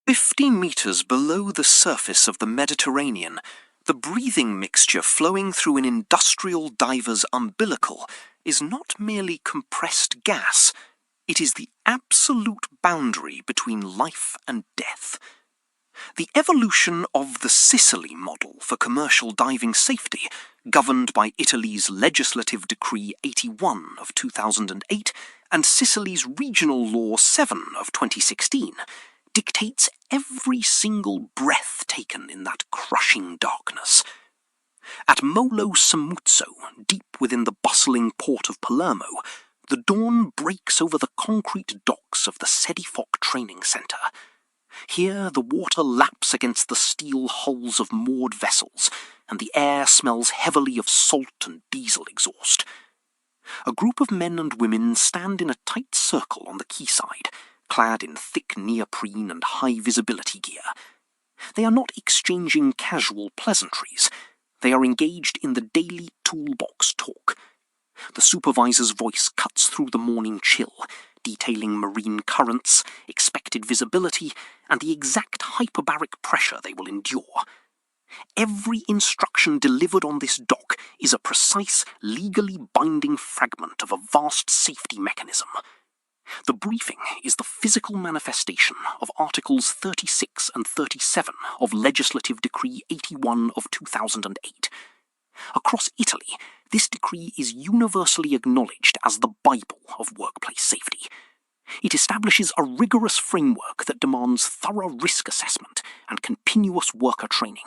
50 meters below the surface of the Mediterranean, the breathing mixture flowing through an industrial diver's umbilical is not merely compressed gas, it is the absolute boundary between life and death. The evolution of the Sicily model for commercial diving safety, governed by Italy's Legislative Decree 81 of 2008 and Sicily's Regional Law 7 of 2016, dictates every single breath taken in that crushing darkness. At Molo Samuzzo, deep within the bustling port of Palermo, the dawn breaks over the concrete docks of the CEDIFOP training centre. Here the water laps against the steel hulls of moored vessels, and the air smells heavily of salt and diesel exhaust. A group of men and women stand in a tight circle on the quayside, clad in thick neoprene and high-visibility gear. They are not exchanging casual pleasantries. They are engaged in the daily toolbox talk. The supervisor's voice cuts through the morning chill, detailing marine currents, expected visibility, and the exact hyperbaric pressure they will endure. Every instruction delivered on this dock is a precise, legally binding fragment of a vast safety mechanism. The briefing is the physical manifestation of Articles 36 and 37 of Legislative Decree 81 of 2008. Across Italy, this decree is universally acknowledged as the Bible of workplace safety. It establishes a rigorous framework that demands thorough risk assessment and continuous worker training.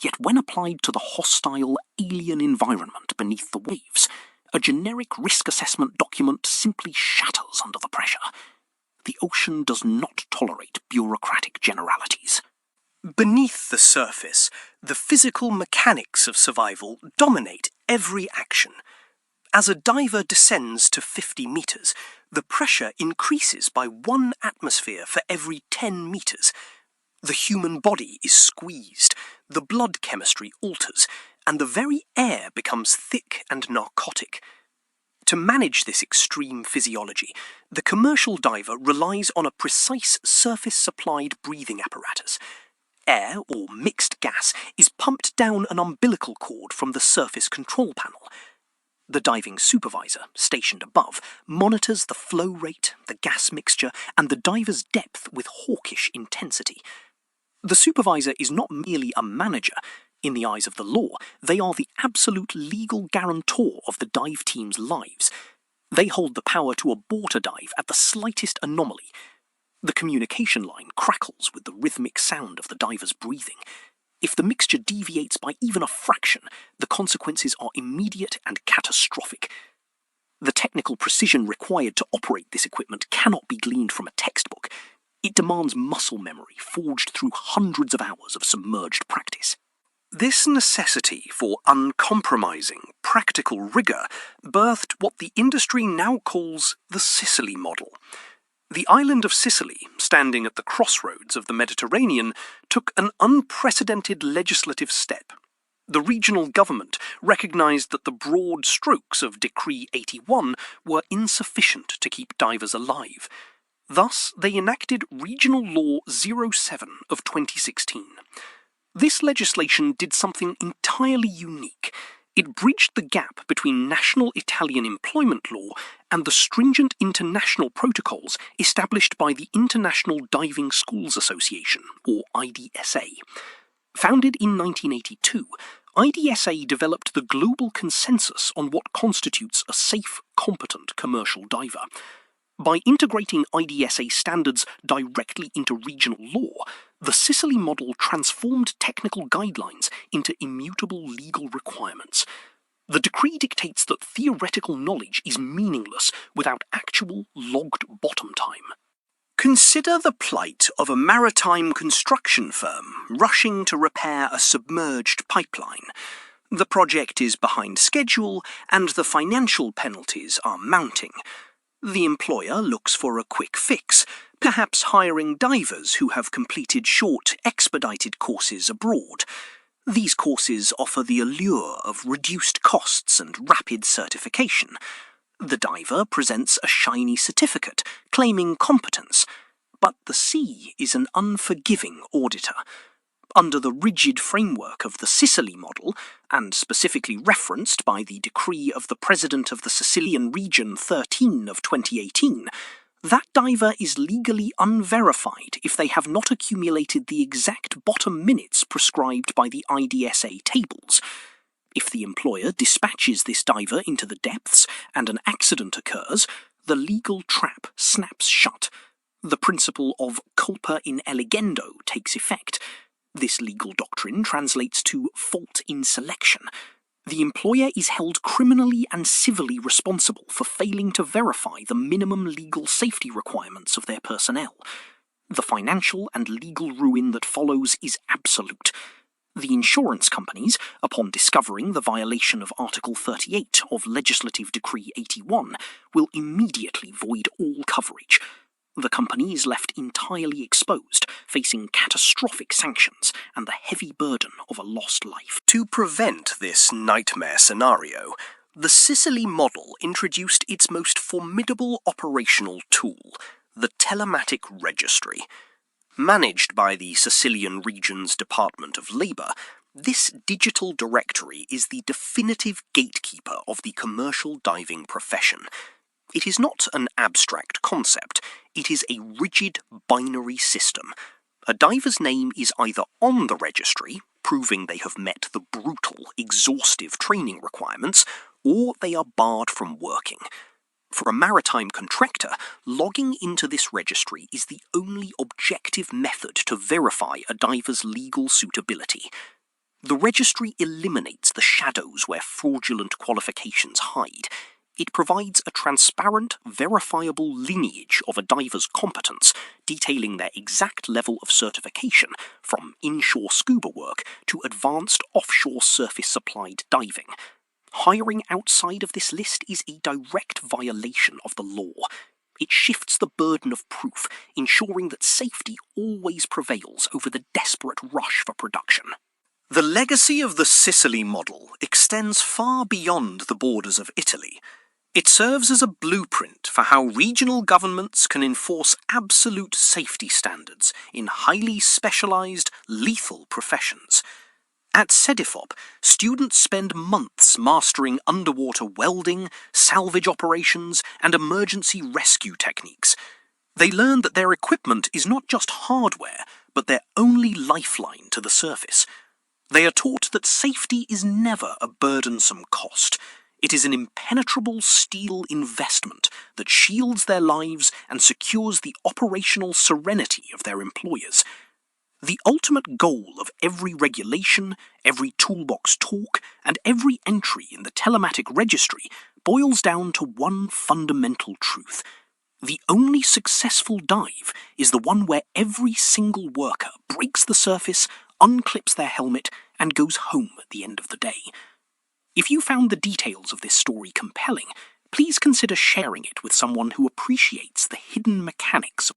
Yet when applied to the hostile, alien environment beneath the waves, a generic risk assessment document simply shatters under the pressure. The ocean does not tolerate bureaucratic generalities. Beneath the surface, the physical mechanics of survival dominate every action. As a diver descends to 50 meters, the pressure increases by 1 atmosphere for every 10 meters. The human body is squeezed, the blood chemistry alters, and the very air becomes thick and narcotic. To manage this extreme physiology, the commercial diver relies on a precise surface-supplied breathing apparatus. Air, or mixed gas, is pumped down an umbilical cord from the surface control panel. The diving supervisor, stationed above, monitors the flow rate, the gas mixture, and the diver's depth with hawkish intensity. The supervisor is not merely a manager. In the eyes of the law, they are the absolute legal guarantor of the dive team's lives. They hold the power to abort a dive at the slightest anomaly. The communication line crackles with the rhythmic sound of the diver's breathing. If the mixture deviates by even a fraction, the consequences are immediate and catastrophic. The technical precision required to operate this equipment cannot be gleaned from a textbook. It demands muscle memory forged through hundreds of hours of submerged practice. This necessity for uncompromising, practical rigour birthed what the industry now calls the Sicily model. The island of Sicily, standing at the crossroads of the Mediterranean, took an unprecedented legislative step. The regional government recognised that the broad strokes of Decree 81 were insufficient to keep divers alive. Thus, they enacted Regional Law 07 of 2016. This legislation did something entirely unique. It bridged the gap between national Italian employment law and the stringent international protocols established by the International Diving Schools Association, or IDSA. Founded in 1982, IDSA developed the global consensus on what constitutes a safe, competent commercial diver. By integrating IDSA standards directly into regional law, the Sicily model transformed technical guidelines into immutable legal requirements. The decree dictates that theoretical knowledge is meaningless without actual logged bottom time. Consider the plight of a maritime construction firm rushing to repair a submerged pipeline. The project is behind schedule, and the financial penalties are mounting. The employer looks for a quick fix, perhaps hiring divers who have completed short, expedited courses abroad. These courses offer the allure of reduced costs and rapid certification. The diver presents a shiny certificate claiming competence. But the sea is an unforgiving auditor. Under the rigid framework of the Sicily model, and specifically referenced by the decree of the President of the Sicilian Region 13 of 2018, that diver is legally unverified if they have not accumulated the exact bottom minutes prescribed by the IDSA tables. If the employer dispatches this diver into the depths and an accident occurs, the legal trap snaps shut. The principle of culpa in eligendo takes effect. This legal doctrine translates to fault in selection. The employer is held criminally and civilly responsible for failing to verify the minimum legal safety requirements of their personnel. The financial and legal ruin that follows is absolute. The insurance companies, upon discovering the violation of Article 38 of Legislative Decree 81, will immediately void all coverage. The company is left entirely exposed, facing catastrophic sanctions and the heavy burden of a lost life. To prevent this nightmare scenario, the Sicily model introduced its most formidable operational tool, the telematic registry. Managed by the Sicilian Region's Department of Labour, this digital directory is the definitive gatekeeper of the commercial diving profession. It is not an abstract concept, it is a rigid binary system. A diver's name is either on the registry, proving they have met the brutal, exhaustive training requirements, or they are barred from working. For a maritime contractor, logging into this registry is the only objective method to verify a diver's legal suitability. The registry eliminates the shadows where fraudulent qualifications hide. It provides a transparent, verifiable lineage of a diver's competence, detailing their exact level of certification, from inshore scuba work to advanced offshore surface-supplied diving. Hiring outside of this list is a direct violation of the law. It shifts the burden of proof, ensuring that safety always prevails over the desperate rush for production. The legacy of the Sicily model extends far beyond the borders of Italy. It serves as a blueprint for how regional governments can enforce absolute safety standards in highly specialized, lethal professions. At CEDIFOP, students spend months mastering underwater welding, salvage operations, and emergency rescue techniques. They learn that their equipment is not just hardware, but their only lifeline to the surface. They are taught that safety is never a burdensome cost. It is an impenetrable steel investment that shields their lives and secures the operational serenity of their employers. The ultimate goal of every regulation, every toolbox talk, and every entry in the telematic registry boils down to one fundamental truth. The only successful dive is the one where every single worker breaks the surface, unclips their helmet, and goes home at the end of the day. If you found the details of this story compelling, please consider sharing it with someone who appreciates the hidden mechanics of